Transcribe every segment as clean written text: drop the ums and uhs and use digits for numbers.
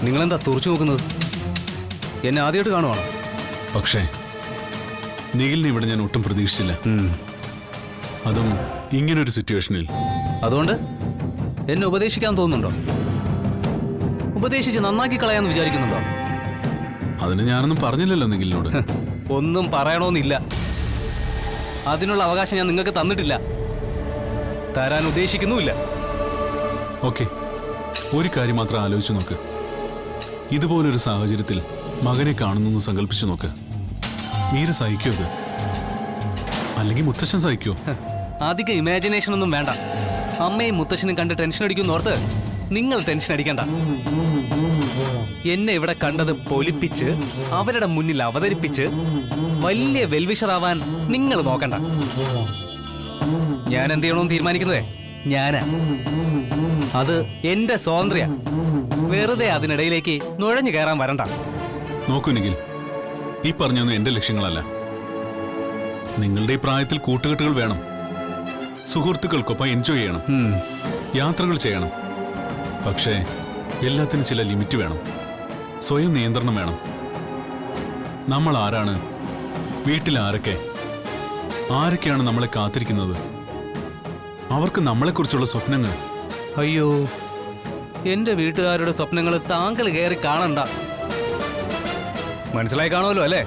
നിങ്ങളെന്താ തുറച്ചു നോക്കുന്നത്? എന്നെ ആദ്യമായിട്ട് കാണുവാണോ? പക്ഷേ നിഖിലിനെ ഇവിടെ ഞാൻ ഒട്ടും പ്രതീക്ഷിച്ചില്ല. അതും ഇങ്ങനൊരു സിറ്റുവേഷനിൽ. അതുകൊണ്ട് എന്നെ ഉപദേശിക്കാൻ തോന്നുന്നുണ്ടോ? ഉപദേശിച്ച് നന്നാക്കി കളയാന്ന് വിചാരിക്കുന്നുണ്ടോ? അതിന് ഞാനൊന്നും പറഞ്ഞില്ലല്ലോ നിഖിലിനോട്. ഒന്നും പറയണമെന്നില്ല. അതിനുള്ള അവകാശം ഞാൻ നിങ്ങൾക്ക് തന്നിട്ടില്ല, തരാൻ ഉദ്ദേശിക്കുന്നുമില്ല. ഓക്കെ, ഒരു കാര്യം മാത്രം ആലോചിച്ചു നോക്ക്. ഇതുപോലൊരു സാഹചര്യത്തിൽ മകനെ കാണുന്നു സങ്കല്പിച്ചു നോക്ക്. മീര സഹിക്കോ അത്? അല്ലെങ്കിൽ മുത്തശ്ശൻ സഹിക്കോ? അധികം ഇമാജിനേഷൻ ഒന്നും വേണ്ട. അമ്മയും മുത്തശ്ശനും കണ്ട് ടെൻഷൻ അടിക്കുന്നോർത്ത് നിങ്ങൾ ടെൻഷൻ അടിക്കണ്ട. എന്നെ ഇവിടെ കണ്ടത് പൊലിപ്പിച്ച് അവരുടെ മുന്നിൽ അവതരിപ്പിച്ച് വലിയ വെൽവിഷറാവാൻ നിങ്ങൾ നോക്കണ്ട. ഞാൻ എന്ത് ചെയ്യണമെന്ന് തീരുമാനിക്കുന്നതേ ഞാനാ. അത് എന്റെ സ്വാതന്ത്ര്യ. വെറുതെ അതിനിടയിലേക്ക് നുഴഞ്ഞു കയറാൻ വരണ്ട. നോക്കൂ നിഖിൽ, ഈ പറഞ്ഞൊന്നും എന്റെ ലക്ഷ്യങ്ങളല്ല. നിങ്ങളുടെ ഈ പ്രായത്തിൽ കൂട്ടുകെട്ടുകൾ വേണം. സുഹൃത്തുക്കൾക്കൊപ്പം എൻജോയ് ചെയ്യണം, യാത്രകൾ ചെയ്യണം. പക്ഷേ എല്ലാത്തിനും ചില ലിമിറ്റ് വേണം, സ്വയം നിയന്ത്രണം വേണം. നമ്മൾ ആരാണ്, വീട്ടിൽ ആരൊക്കെയാണ് നമ്മളെ കാത്തിരിക്കുന്നത്, അവർക്ക് നമ്മളെക്കുറിച്ചുള്ള സ്വപ്നങ്ങൾ. അയ്യോ, എന്റെ വീട്ടുകാരുടെ സ്വപ്നങ്ങൾ താങ്കൾ കയറി കാണണ്ട. മനസ്സിലായി കാണുമല്ലോ അല്ലേ?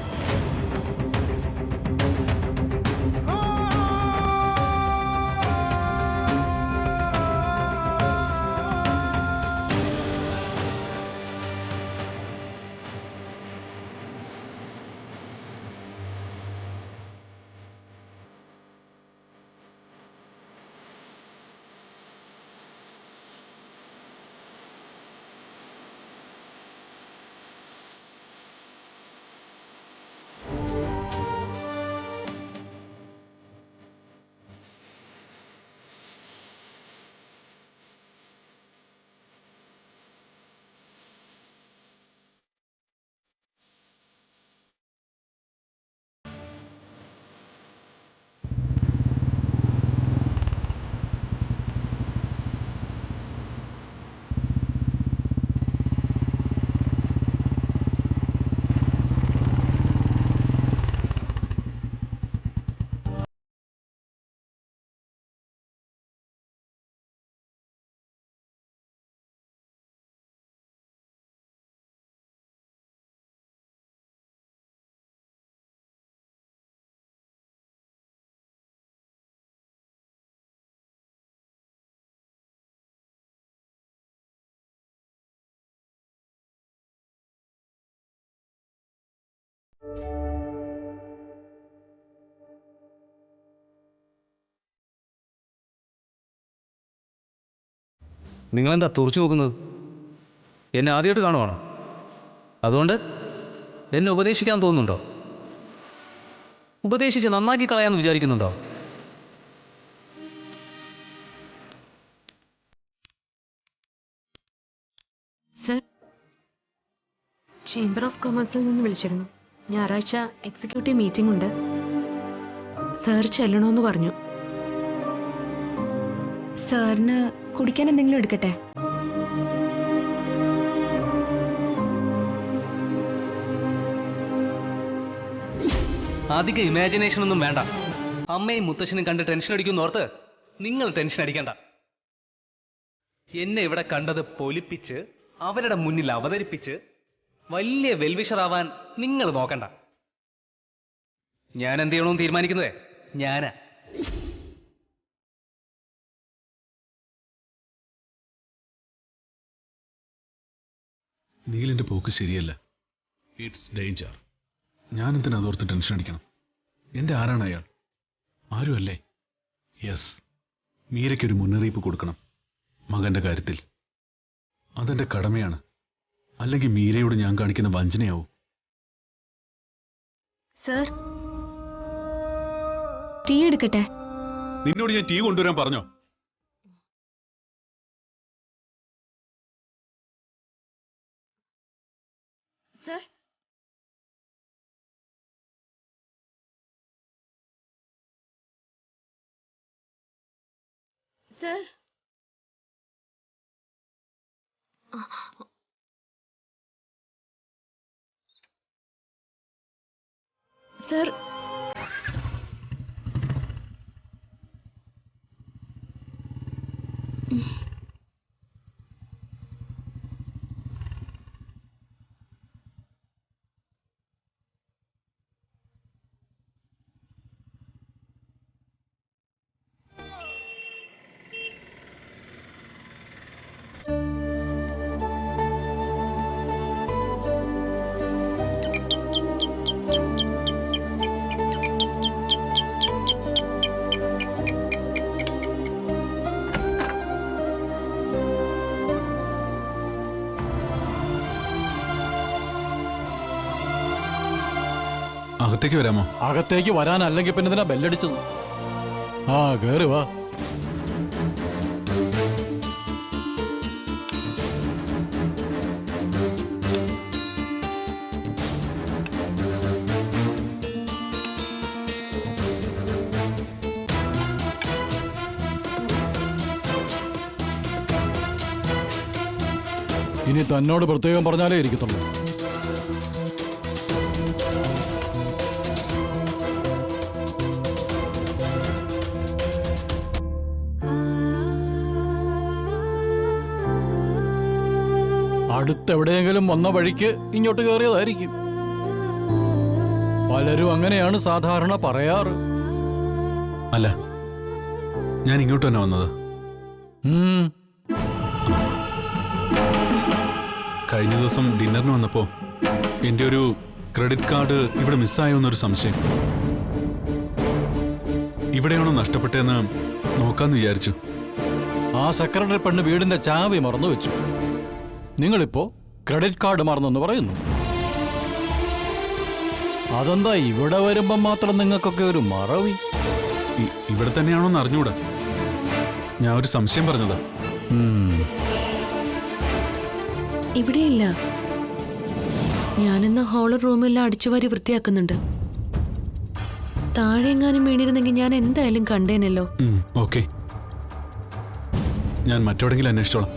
നിങ്ങളെന്താ തുറച്ചു നോക്കുന്നത്? എന്നെ ആദ്യമായിട്ട് കാണുവാണോ? അതുകൊണ്ട് എന്നെ ഉപദേശിക്കാൻ തോന്നുന്നുണ്ടോ? ഉപദേശിച്ച് നന്നാക്കി കളയാന്ന് വിചാരിക്കുന്നുണ്ടോ? സർ, ചേംബർ ഓഫ് കൊമേഴ്സിൽ നിന്ന് വിളിച്ചിരുന്നു. ഞായറാഴ്ച എക്സിക്യൂട്ടീവ് മീറ്റിംഗ് ഉണ്ട്. സാർ ചെല്ലണമെന്ന് പറഞ്ഞു. സാറിന് കുടിക്കാൻ എന്തെങ്കിലും എടുക്കട്ടെ? അധികം ഇമാജിനേഷൻ ഒന്നും വേണ്ട. അമ്മയും മുത്തശ്ശനും കണ്ട് ടെൻഷൻ അടിക്കുന്നോർത്ത് നിങ്ങൾ ടെൻഷൻ അടിക്കണ്ട. എന്നെ ഇവിടെ കണ്ടത് പൊലിപ്പിച്ച് അവരുടെ മുന്നിൽ അവതരിപ്പിച്ച് വലിയ വെൽവിഷറാവാൻ നിങ്ങൾ നോക്കണ്ട. ഞാൻ എന്ത് ചെയ്യണമെന്ന് തീരുമാനിക്കുന്നതേ ഞാനാ. നിഖിലിന്റെ പോക്ക് ശരിയല്ല. It's danger. ഞാനെന്തിനാ അതോർത്ത് ടെൻഷൻ അടിക്കണം? എന്റെ ആരാണ് അയാൾ? ആരുമല്ലേ. യെസ്, മീരയ്ക്കൊരു മുന്നറിയിപ്പ് കൊടുക്കണം മകന്റെ കാര്യത്തിൽ. അതെന്റെ കടമയാണ്. അല്ലെങ്കിൽ മീരയോട് ഞാൻ കാണിക്കുന്ന വഞ്ചനയാവും. സർ, ടീ എടുക്കട്ടെ? നിന്നോട് ഞാൻ ടീ കൊണ്ടുവരാൻ പറഞ്ഞോ? സർ, സർ, സർ, അകത്തേക്ക് വരാമോ? അകത്തേക്ക് വരാനല്ലെങ്കിൽ പിന്നെ ഇതിനാ ബെല്ലടിച്ചത്. ആ കേറി വാ. ഇനി തന്നോട് പ്രത്യേകം പറഞ്ഞാലേ ഇരിക്കത്തുള്ളൂ. അടുത്തെവിടെയെങ്കിലും വന്ന വഴിക്ക് ഇങ്ങോട്ട് കയറിയതായിരിക്കും. പലരും അങ്ങനെയാണ് സാധാരണ പറയാറ്. അല്ല, ഞാൻ ഇങ്ങോട്ട് തന്നെ വന്നത്. കഴിഞ്ഞ ദിവസം ഡിന്നറിന് വന്നപ്പോ എൻ്റെ ഒരു ക്രെഡിറ്റ് കാർഡ് ഇവിടെ മിസ്സായോ എന്നൊരു സംശയം. ഇവിടെയാണോ നഷ്ടപ്പെട്ടതെന്ന് നോക്കാന്ന് വിചാരിച്ചു. ആ സെക്രട്ടറി പെണ്ണ് വീടിന്റെ ചാവി മറന്നു വെച്ചു. നിങ്ങളിപ്പോ ക്രെഡിറ്റ് കാർഡ് മറന്നെന്ന് പറയുന്നു. അതെന്താ ഇവിടെ വരുമ്പം മാത്രം നിങ്ങൾക്കൊക്കെ ഒരു മറവി? ഇവിടെ തന്നെയാണോന്ന് അറിഞ്ഞൂടാ. ഞാൻ ഒരു സംശയം പറഞ്ഞതാ. ഇവിടെയില്ല. ഞാനിന്ന് ഹോളർ റൂമെല്ലാം അടിച്ചുവാരി വൃത്തിയാക്കുന്നുണ്ട്. താഴെ എങ്ങാനും വീണിരുന്നെങ്കിൽ ഞാൻ എന്തായാലും കണ്ടേനല്ലോ. ഓക്കെ, ഞാൻ മറ്റെവിടെങ്കിലും അന്വേഷിച്ചോളാം.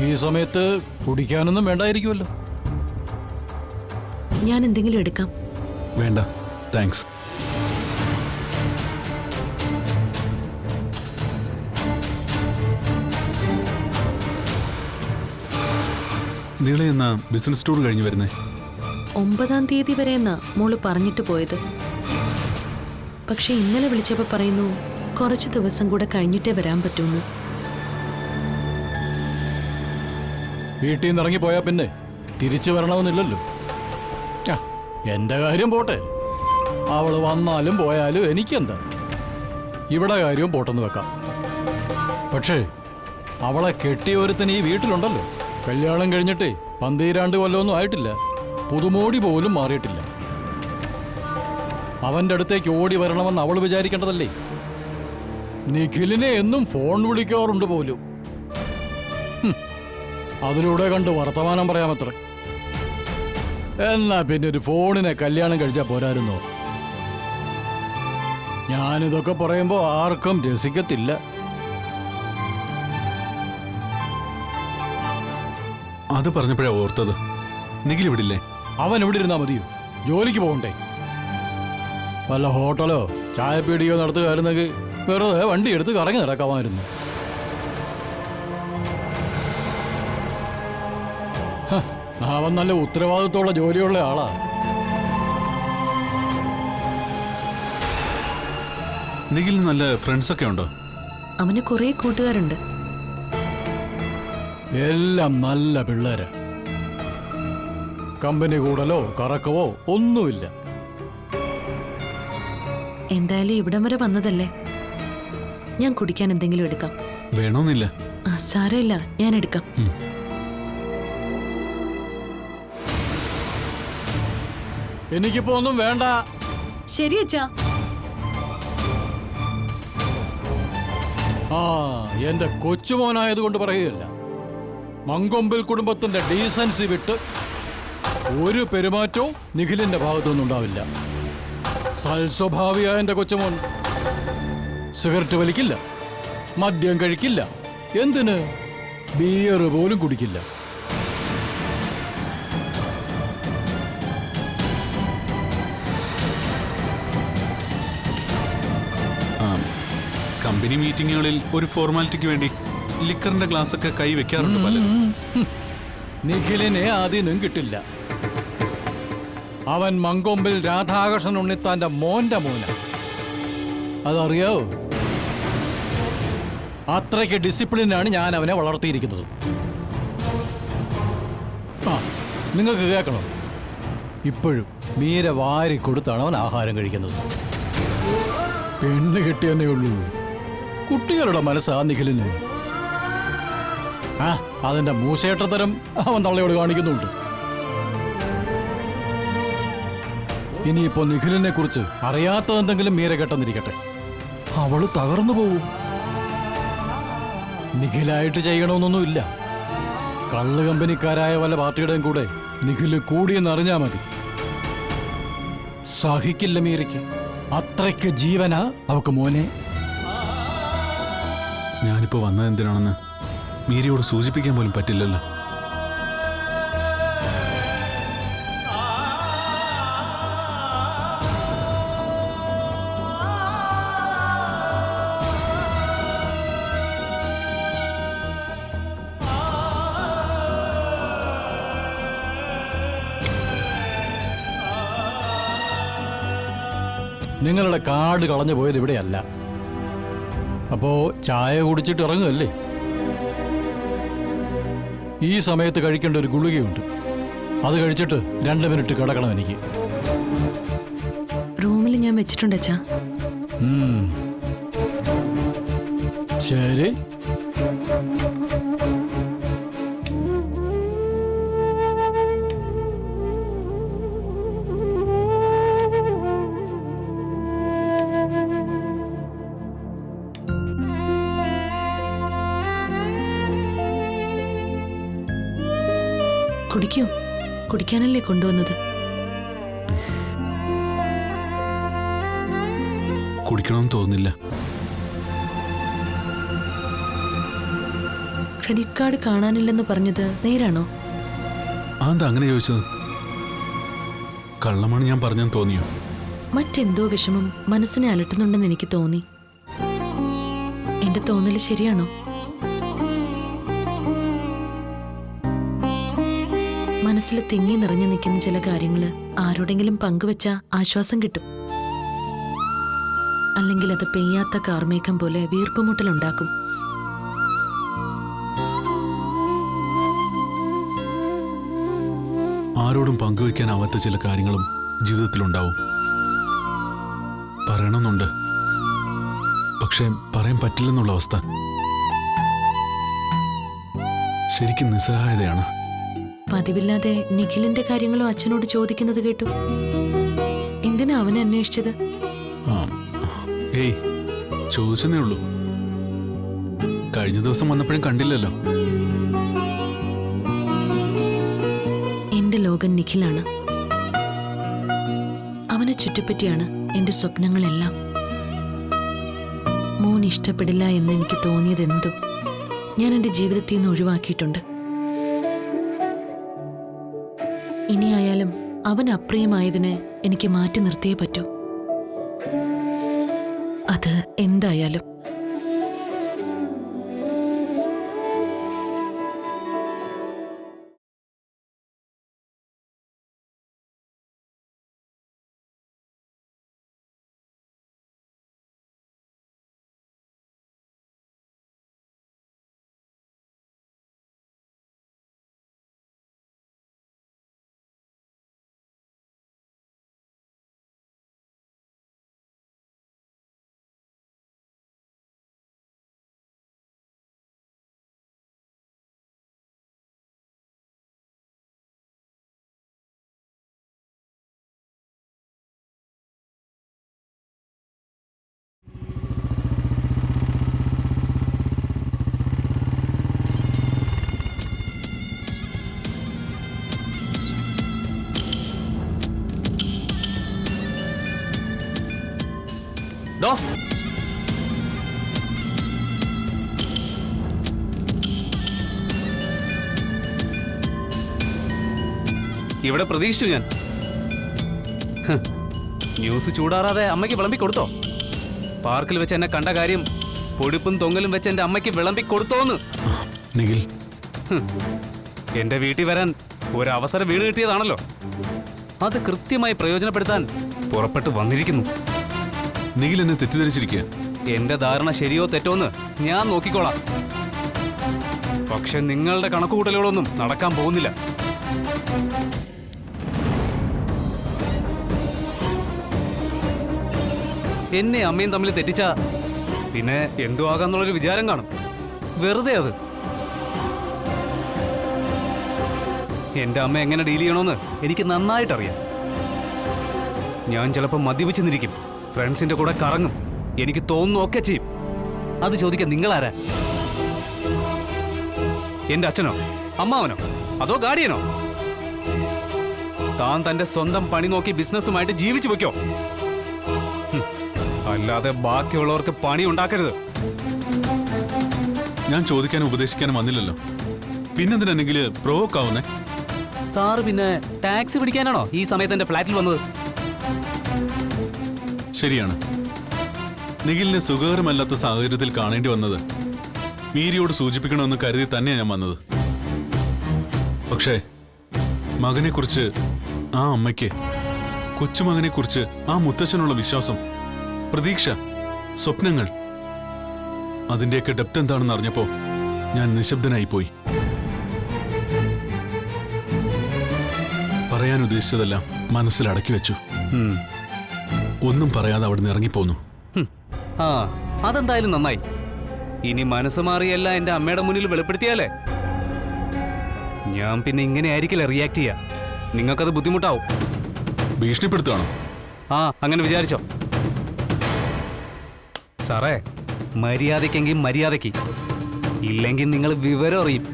ഈ സമയത്ത് കുടിക്കാനൊന്നും വേണ്ടായിരിക്കുമല്ലോ. ഞാൻ എന്തെങ്കിലും എടുക്കാം. വേണ്ട, താങ്ക്സ്. നീളെ എന്നാ ബിസിനസ് ടൂർ കഴിഞ്ഞു വരുന്നേ? 9-ാം തീയതി വരെ എന്നാ മോള് പറഞ്ഞിട്ട് പോയത്. പക്ഷെ ഇന്നലെ വിളിച്ചപ്പോ പറയുന്നു കുറച്ച് ദിവസം കൂടെ കഴിഞ്ഞിട്ടേ വരാൻ പറ്റൂന്ന്. വീട്ടിൽ നിന്ന് ഇറങ്ങിപ്പോയാ പിന്നെ തിരിച്ചു വരണമെന്നില്ലല്ലോ. എന്റെ കാര്യം പോട്ടെ, അവള് വന്നാലും പോയാലും എനിക്കെന്താ. ഇവിടെ കാര്യവും പോട്ടെന്ന് വെക്കാം. പക്ഷേ അവളെ കെട്ടിയൊരുത്തന് ഈ വീട്ടിലുണ്ടല്ലോ. കല്യാണം കഴിഞ്ഞിട്ടേ 12 കൊല്ലമൊന്നും ആയിട്ടില്ല. പുതുമോടി പോലും മാറിയിട്ടില്ല. അവന്റെ അടുത്തേക്ക് ഓടി വരണമെന്ന് അവൾ വിചാരിക്കേണ്ടതല്ലേ? നിഖിലിനെ എന്നും ഫോൺ വിളിക്കാറുണ്ട് പോലും. അതിലൂടെ കണ്ട് വർത്തമാനം പറയാമത്രേ. എന്നാ പിന്നെ ഒരു ഫോണിനെ കല്യാണം കഴിച്ചാൽ പോരായിരുന്നോ? ഞാനിതൊക്കെ പറയുമ്പോ ആർക്കും രസിക്കത്തില്ല. അത് പറഞ്ഞപ്പോഴാ ഓർത്തത്. നിഖിൽ ഇവിടില്ലേ? അവൻ ഇവിടെ ഇരുന്നാ മതിയോ? ജോലിക്ക് പോകണ്ടേ? വല്ല ഹോട്ടലോ ചായപ്പീടിയോ നടത്തുകയായിരുന്നെങ്കിൽ വെറുതെ വണ്ടി എടുത്ത് കറങ്ങി നടക്കാമായിരുന്നു. അവൻ നല്ല ഉത്തരവാദിത്തമുള്ള ജോലിയുള്ള ആളാ. നിഖിലിന് നല്ല ഫ്രണ്ട്സ് ഒക്കെ ഉണ്ടോ? അവന് കുറെ കൂട്ടുകാരുണ്ട്. എല്ലാം നല്ല പിള്ളേര്. കമ്പനി കൂടലോ കറക്കവോ ഒന്നുമില്ല. എന്തായാലും ഇവിടം വരെ വന്നതല്ലേ, ഞാൻ കുടിക്കാൻ എന്തെങ്കിലും എടുക്കാം. വേണമെന്നില്ല. സാരമില്ല, ഞാൻ എടുക്കാം. എനിക്കിപ്പോ ഒന്നും വേണ്ട. ശരി അച്ഛാ. ആ, എന്റെ കൊച്ചുമോനായതുകൊണ്ട് പറയുകയല്ല. മങ്കൊമ്പിൽ കുടുംബത്തിന്റെ ഡീസൻസി വിട്ട് ഒരു പെരുമാറ്റവും നിഖിലിന്റെ ഭാഗത്തൊന്നും ഉണ്ടാവില്ല. സൽസ്വഭാവിയായ എന്റെ കൊച്ചുമോൻ സിഗരറ്റ് വലിക്കില്ല, മദ്യം കഴിക്കില്ല, എന്തിന് ബിയർ പോലും കുടിക്കില്ല. കമ്പനി മീറ്റിങ്ങുകളിൽ ഒരു ഫോർമാലിറ്റിക്ക് വേണ്ടി ലിക്കറിന്റെ ഗ്ലാസ് ഒക്കെ കൈ വെക്കാറുണ്ട് പലരും. നിഖിലിനെ ആദ്യം കിട്ടില്ല. അവൻ മങ്കൊമ്പിൽ രാധാകൃഷ്ണൻ ഉണ്ണിത്താന്റെ മോന്റെ മോന. അതറിയാവോ? അത്രയ്ക്ക് ഡിസിപ്ലിനാണ് ഞാൻ അവനെ വളർത്തിയിരിക്കുന്നത്. ആ, നിങ്ങൾക്ക് കേൾക്കണം, ഇപ്പോഴും മീര വാരി കൊടുത്താണ് അവൻ ആഹാരം കഴിക്കുന്നത്. പെണ്ണ് കിട്ടിയെന്നേ ഉള്ളൂ. കുട്ടികളുടെ മനസ്സാ നിഖിലിന്. ആ, അതിന്റെ മൂശേട്ടത്തരം അവൻ തള്ളയോട് കാണിക്കുന്നുണ്ട്. ഇനിയിപ്പോ നിഖിലിനെ കുറിച്ച് അറിയാത്തതെന്തെങ്കിലും മീര കേട്ടെന്നിരിക്കട്ടെ, അവള് തകർന്നു പോവും. നിഖിലായിട്ട് ചെയ്യണമെന്നൊന്നുമില്ല. കള്ള് കമ്പനിക്കാരായ വല്ല പാർട്ടിയുടെയും കൂടെ നിഖില് കൂടിയെന്നറിഞ്ഞാ മതി. സഹിക്കില്ല മീരയ്ക്ക്. അത്രയ്ക്ക് ജീവനാ അവക്ക് മോനെ. ഞാനിപ്പോ വന്നത് എന്തിനാണെന്ന് മീരയോട് സൂചിപ്പിക്കാൻ പോലും പറ്റില്ലല്ലോ. നിങ്ങളുടെ കാർഡ് കളഞ്ഞു പോയത് ഇവിടെയല്ല. അപ്പോ ചായ കുടിച്ചിട്ട് ഇറങ്ങുമല്ലേ? ഈ സമയത്ത് കഴിക്കേണ്ട ഒരു ഗുളികയുണ്ട്, അത് കഴിച്ചിട്ട് 2 മിനിറ്റ് കിടക്കണം എനിക്ക്. റൂമിൽ ഞാൻ വെച്ചിട്ടുണ്ട് അച്ഛാ. ശരി. കുടിക്കൂ, കുടിക്കാനല്ലേ കൊണ്ടുവന്നത്? കുടിക്കണമെന്ന് തോന്നുന്നില്ല. ക്രെഡിറ്റ് കാർഡ് കാണാനില്ലെന്ന് പറഞ്ഞത് നേരാണോ? അതെന്താ അങ്ങനെ ചോദിച്ചത്? കള്ളമാണ് ഞാൻ പറഞ്ഞെന്ന് തോന്നിയോ? മറ്റെന്തോ വിഷമം മനസ്സിനെ അലട്ടുന്നുണ്ടെന്ന് എനിക്ക് തോന്നി. എന്റെ തോന്നല് ശരിയാണോ? മനസ്സിൽ തിങ്ങി നിറഞ്ഞു നിൽക്കുന്ന ചില കാര്യങ്ങള് ആരോടെങ്കിലും പങ്കുവെച്ചാ ആശ്വാസം കിട്ടും. അല്ലെങ്കിൽ അത് പെയ്യാത്ത കാർമേഘം പോലെ വീർപ്പുമുട്ടലുണ്ടാക്കും. ആരോടും പങ്കുവെക്കാനാവാത്ത ചില കാര്യങ്ങളും ജീവിതത്തിലുണ്ടാവും. പറയണമെന്നുണ്ട്, പക്ഷെ പറയാൻ പറ്റില്ലെന്നുള്ള അവസ്ഥ. ശരിക്കും നിസ്സഹായതയാണ്. പതിവില്ലാതെ നിഖിലിന്റെ കാര്യങ്ങളും അച്ഛനോട് ചോദിക്കുന്നത് കേട്ടു. എന്തിനാ അവനെ അന്വേഷിച്ചത്? ഏയ്, ചോദിച്ചെന്നേ ഉള്ളൂ. കഴിഞ്ഞ ദിവസം വന്നപ്പോഴും കണ്ടില്ലല്ലോ. എന്റെ ലോകം നിഖിലാണ്. അവനെ ചുറ്റിപ്പറ്റിയാണ് എന്റെ സ്വപ്നങ്ങളെല്ലാം. മോൻ ഇഷ്ടപ്പെടില്ല എന്ന് എനിക്ക് തോന്നിയതെന്തും ഞാൻ എന്റെ ജീവിതത്തിൽ നിന്ന് ഒഴിവാക്കിയിട്ടുണ്ട്. ഇനിയായാലും അവൻ അപ്രിയമായതിന് എനിക്ക് മാറ്റി നിർത്തിയേ പറ്റൂ. അത് എന്തായാലും. ഡോ, ഇവിടെ പ്രതീക്ഷിച്ചു ഞാൻ. ന്യൂസ് ചൂടാറാതെ അമ്മയ്ക്ക് വിളമ്പി കൊടുത്തോ? പാർക്കിൽ വെച്ച് എന്നെ കണ്ട കാര്യം പൊടിപ്പും തൊങ്ങലും വെച്ച് എന്റെ അമ്മയ്ക്ക് വിളമ്പി കൊടുത്തോന്ന്. നിഖിൽ, എന്റെ വീട്ടിൽ വരാൻ ഒരവസരം വീണ് കിട്ടിയതാണല്ലോ, അത് കൃത്യമായി പ്രയോജനപ്പെടുത്താൻ പുറപ്പെട്ടു വന്നിരിക്കുന്നു. നിഖിൽ എന്നെ തെറ്റിദ്ധരിച്ചിരിക്കുക. എന്റെ ധാരണ ശരിയോ തെറ്റോന്ന് ഞാൻ നോക്കിക്കോളാം. പക്ഷെ നിങ്ങളുടെ കണക്കുകൂട്ടലുകളൊന്നും നടക്കാൻ പോകുന്നില്ല. എന്നെ അമ്മയും തമ്മിൽ തെറ്റിച്ച പിന്നെ എന്തോ ആകാന്നുള്ളൊരു വിചാരം കാണും. വെറുതെ അത്. എന്റെ അമ്മ എങ്ങനെ ഡീൽ ചെയ്യണമെന്ന് എനിക്ക് നന്നായിട്ടറിയാം. ഞാൻ ചിലപ്പോൾ മദ്യപിച്ചു നിന്നിരിക്കും, ഫ്രണ്ട്സിന്റെ കൂടെ കറങ്ങും, എനിക്ക് തോന്നുന്നൊക്കെ ചെയ്യും. അത് ചോദിക്കാൻ നിങ്ങളാരാ? എന്റെ അച്ഛനോ അമ്മാവനോ അതോ ഗാർഡിയനോ? താൻ തന്റെ സ്വന്തം പണി നോക്കി ബിസിനസ്സുമായിട്ട് ജീവിച്ചു വെക്കോ. അല്ലാതെ ബാക്കിയുള്ളവർക്ക് പണി ഉണ്ടാക്കരുത്. ഞാൻ ചോദിക്കാനും ഉപദേശിക്കാനും വന്നില്ലല്ലോ, പിന്നെന്തിനെങ്കിൽ പ്രൊവോക്ക് ആവുന്നേ? സാറ് പിന്നെ ടാക്സി പിടിക്കാനാണോ ഈ സമയത്ത് എന്റെ ഫ്ലാറ്റിൽ വന്നത്? ശരിയാണ്, നിഖിലിനെ സുഖകരമല്ലാത്ത സാഹചര്യത്തിൽ കാണേണ്ടി വന്നത് മീരിയോട് സൂചിപ്പിക്കണമെന്ന് കരുതി തന്നെയാണ് ഞാൻ വന്നത്. പക്ഷേ മകനെക്കുറിച്ച് ആ അമ്മയ്ക്ക്, കൊച്ചുമകനെക്കുറിച്ച് ആ മുത്തച്ഛനുള്ള വിശ്വാസം, പ്രതീക്ഷ, സ്വപ്നങ്ങൾ, അതിന്റെയൊക്കെ ഡെപ്ത് എന്താണെന്ന് അറിഞ്ഞപ്പോ ഞാൻ നിശബ്ദനായിപ്പോയി. പറയാൻ ഉദ്ദേശിച്ചതെല്ലാം മനസ്സിൽ അടക്കി വെച്ചു. ഒന്നും പറയാതെ അവിടെ നിന്ന് ഇറങ്ങിപ്പോന്നു. ആ, അതെന്തായാലും നന്നായി. ഇനി മനസ്സ് മാറിയല്ല എന്റെ അമ്മയുടെ മുന്നിൽ വെളിപ്പെടുത്തിയാലേ ഞാൻ പിന്നെ ഇങ്ങനെ ആയിരിക്കില്ല റിയാക്ട് ചെയ്യാ. നിങ്ങൾക്കത് ബുദ്ധിമുട്ടാവും. ഭീഷണിപ്പെടുത്തുകയാണോ? ആ, അങ്ങനെ വിചാരിച്ചോ. സാറേ, മര്യാദയ്ക്കെങ്കിൽ മര്യാദയ്ക്ക്, ഇല്ലെങ്കിൽ നിങ്ങൾ വിവരം അറിയും.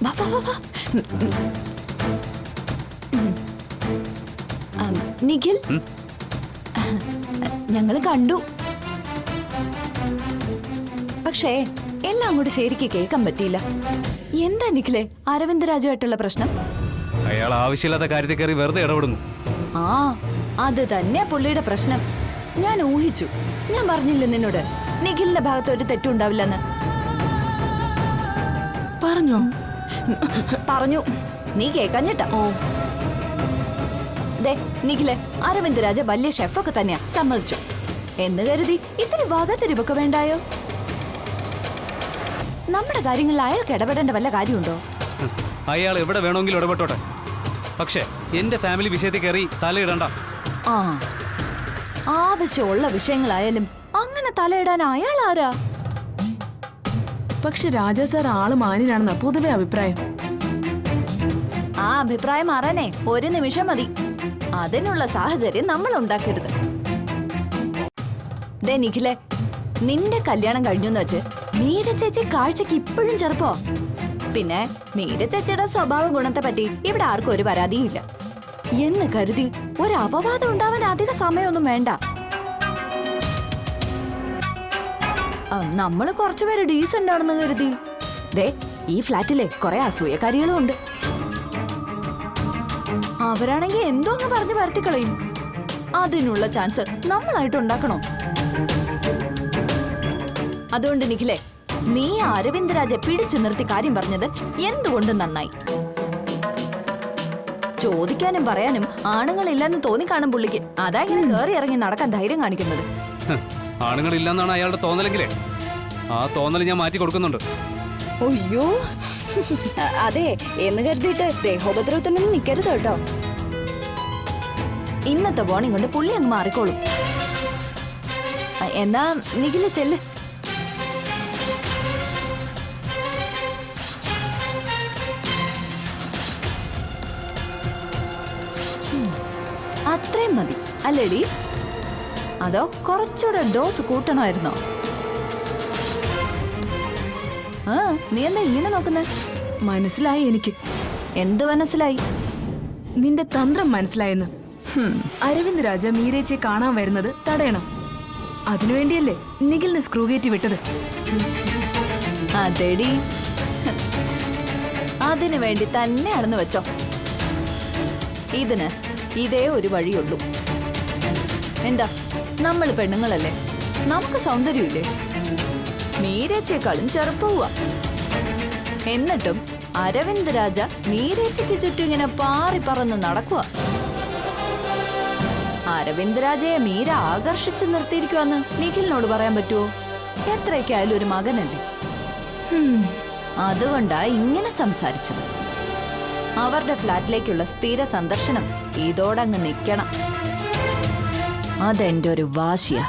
വാ, വാ, വാ, വാ. നിഖിൽ, ഞങ്ങള് കണ്ടു. പക്ഷേ എല്ലാം കൂടെ ശരിക്ക് കേൾക്കാൻ പറ്റിയില്ല. എന്താ നിഖിലെ അരവിന്ദ് രാജുവായിട്ടുള്ള പ്രശ്നം? അയാൾ ആവശ്യമില്ലാത്ത കാര്യത്തിൽ കയറി വെറുതെ ഇടപെടുന്നു. ആ, അത് തന്നെ പുള്ളിയുടെ പ്രശ്നം. ഞാൻ ഊഹിച്ചു. ഞാൻ പറഞ്ഞില്ല നിന്നോട് നിഖിലിന്റെ ഭാഗത്ത് ഒരു തെറ്റുണ്ടാവില്ലെന്ന്? പറഞ്ഞോ? പറഞ്ഞു, നീ കേക്കഞ്ഞിട്ടാ. ദേ നിഖിലെ, അരവിന്ദ് രാജ വലിയ ഷെഫൊക്കെ തന്നെയാ, സമ്മതിച്ചു. എന്ന് കരുതി ഇത്തിരി വകതിരിവൊക്കെ വേണ്ടായോ? നമ്മുടെ കാര്യങ്ങളിൽ അയാൾക്ക് ഇടപെടേണ്ട വല്ല കാര്യമുണ്ടോ? അയാൾ എവിടെ വേണമെങ്കിലും ഇടപെട്ടോട്ടെ, പക്ഷേ എന്റെ ഫാമിലി വിഷയത്തിൽ കയറി തലയിടണ്ട. ആ, ആവശ്യമുള്ള വിഷയങ്ങളായാലും അങ്ങനെ തലയിടാൻ അയാൾ ആരാ? പക്ഷെ രാജാ സാർ ആള് മാന്യനാണെന്ന പൊതുവെ അഭിപ്രായം. ആ അഭിപ്രായം മാറാനേ ഒരു നിമിഷം മതി. അതിനുള്ള സാഹചര്യം നമ്മൾ ഉണ്ടാക്കരുത്. ദേ നിഖിലെ, നിന്റെ കല്യാണം കഴിഞ്ഞെന്ന് വെച്ച് മീര ചേച്ചി കാഴ്ചക്ക് ഇപ്പോഴും ചെറുപ്പോ. പിന്നെ മീര ചേച്ചിയുടെ സ്വഭാവ ഗുണത്തെ പറ്റി ഇവിടെ ആർക്കും ഒരു പരാതിയില്ല എന്ന് കരുതി ഒരു അപവാദം ഉണ്ടാവാൻ അധിക സമയമൊന്നും വേണ്ട. നമ്മള് കുറച്ചുപേര് ഡീസന്റ് ആണെന്ന് കരുതി ദേ ഈ ഫ്ലാറ്റിലെ കുറെ അസൂയക്കാരികളും ഉണ്ട്. അവരാണെങ്കിൽ എന്തോ അങ്ങ് പറഞ്ഞു പരത്തിക്കളയും. അതിനുള്ള ചാൻസ് നമ്മളായിട്ട് ഉണ്ടാക്കണോ? അതുകൊണ്ട് നിഖിലെ, നീ അരവിന്ദ് രാജ പിടിച്ചു നിർത്തി കാര്യം പറഞ്ഞത് എന്തുകൊണ്ട് നന്നായി. ചോദിക്കാനും പറയാനും ആണുങ്ങളില്ലെന്ന് തോന്നിക്കാണും പുള്ളിക്ക്. അതാ ഇങ്ങനെ കയറി ഇറങ്ങി നടക്കാൻ ധൈര്യം കാണിക്കുന്നത്. ആണുങ്ങളില്ലെന്നാണ് അയാളുടെ തോന്നലെങ്കിലേ ആ തോന്നൽ ഞാൻ മാറ്റി കൊടുക്കുന്നുണ്ട്. അയ്യോ, അതെ, എന്ന് കരുതിയിട്ട് ദേഹോപദ്രവത്തിനൊന്നും നിൽക്കരുത് കേട്ടോ. ഇന്നത്തെ വാണിംഗ് കൊണ്ട് പുള്ളി അങ്ങ് മാറിക്കോളും. എന്നാ നിഖില് ചെല്ല്. അത്രയും മതി അല്ലേടി? അതോ കുറച്ചുകൂടെ ഡോസ് കൂട്ടണമായിരുന്നോ? ആ, നീ എന്താ ഇങ്ങനെ നോക്കുന്നേ? മനസ്സിലായി എനിക്ക്. എന്ത് മനസ്സിലായി? നിന്റെ തന്ത്രം മനസ്സിലായെന്ന്. അരവിന്ദ് രാജ മീരേച്ചിയെ കാണാൻ വരുന്നത് തടയണം. അതിനുവേണ്ടിയല്ലേ നിഖിലിന് സ്ക്രൂ കയറ്റി വിട്ടത്? അതെടി, അതിനു വേണ്ടി തന്നെയാണെന്ന് വെച്ചോ. ഇതിന് ഇതേ ഒരു വഴിയുള്ളൂ. എന്താ, നമ്മൾ പെണ്ണുങ്ങളല്ലേ, നമുക്ക് സൗന്ദര്യമില്ലേ? മീരേച്ചേക്കാളും ചെറുപ്പവുക. എന്നിട്ടും അരവിന്ദ് രാജ മീരേച്ചയ്ക്ക് ചുറ്റും ഇങ്ങനെ പാറി പറന്ന് നടക്കുക. അരവിന്ദ് രാജയെ മീര ആകർഷിച്ചു നിർത്തിയിരിക്കുവെന്ന് നിഖിലിനോട് പറയാൻ പറ്റുമോ? എത്രയൊക്കെയായാലും ഒരു മകനല്ലേ. അതുകൊണ്ടാ ഇങ്ങനെ സംസാരിച്ചത്. അവരുടെ ഫ്ലാറ്റിലേക്കുള്ള സ്ഥിര സന്ദർശനം ഇതോടങ്ങ് നിൽക്കണം. അതെന്റെ ഒരു വാശിയാ.